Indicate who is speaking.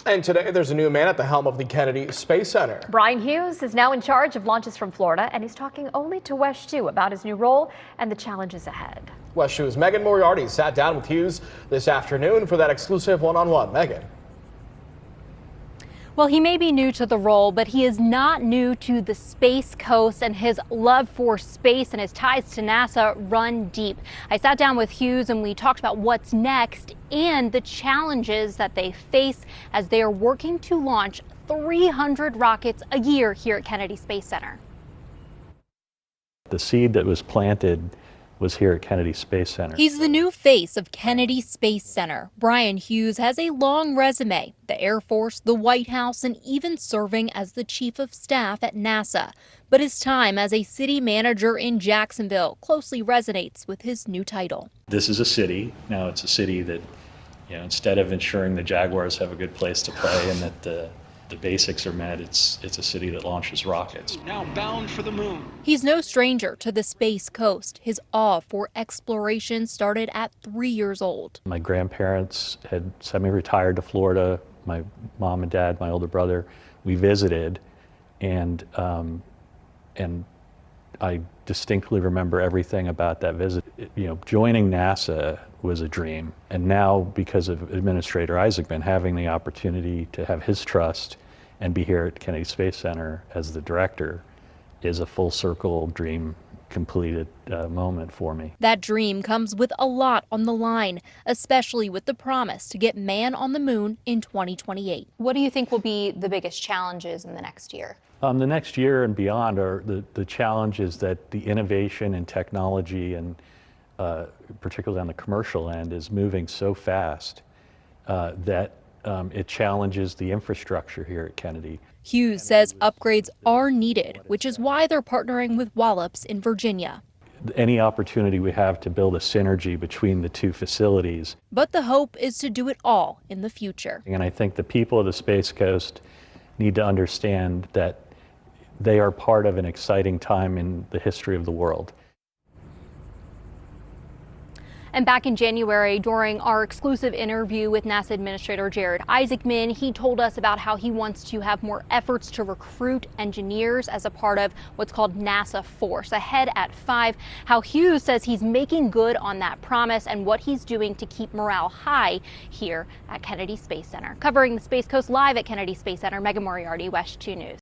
Speaker 1: And today there's a new man at the helm of the Kennedy Space Center.
Speaker 2: Brian Hughes is now in charge of launches from Florida, and he's talking only to WESH 2 about his new role and the challenges ahead.
Speaker 1: WESH 2's Megan Moriarty sat down with Hughes this afternoon for that exclusive one-on-one. Megan.
Speaker 3: Well, he may be new to the role, but he is not new to the Space Coast, and his love for space and his ties to NASA run deep. I sat down with Hughes and we talked about what's next and the challenges that they face as they are working to launch 300 rockets a year here at Kennedy Space Center.
Speaker 4: The seed that was planted was here at Kennedy Space Center.
Speaker 3: He's the new face of Kennedy Space Center. Brian Hughes has a long resume, the Air Force, the White House, and even serving as the chief of staff at NASA. But his time as a city manager in Jacksonville closely resonates with his new title.
Speaker 4: This is a city. Now it's a city that, instead of ensuring the Jaguars have a good place to play and that the basics are met, it's a city that launches rockets.
Speaker 5: Now bound for the moon.
Speaker 3: He's no stranger to the Space Coast. His awe for exploration started at 3 years old.
Speaker 4: My grandparents had semi-retired to Florida. My mom and dad, my older brother, we visited, and I distinctly remember everything about that visit. Joining NASA was a dream, and now because of Administrator Isaacman having the opportunity to have his trust and be here at Kennedy Space Center as the director is a full circle dream completed moment for me.
Speaker 3: That dream comes with a lot on the line, especially with the promise to get man on the moon in 2028. What do you think will be the biggest challenges in the next year?
Speaker 4: The next year and beyond are the challenges that the innovation and technology and particularly on the commercial end is moving so fast that it challenges the infrastructure here at Kennedy.
Speaker 3: Hughes says upgrades are needed, which is why they're partnering with Wallops in Virginia.
Speaker 4: Any opportunity we have to build a synergy between the two facilities.
Speaker 3: But the hope is to do it all in the future.
Speaker 4: And I think the people of the Space Coast need to understand that they are part of an exciting time in the history of the world.
Speaker 3: And back in January, during our exclusive interview with NASA Administrator Jared Isaacman, he told us about how he wants to have more efforts to recruit engineers as a part of what's called NASA Force. Ahead at 5, how Hughes says he's making good on that promise and what he's doing to keep morale high here at Kennedy Space Center. Covering the Space Coast live at Kennedy Space Center, Megan Moriarty, WESH 2 News.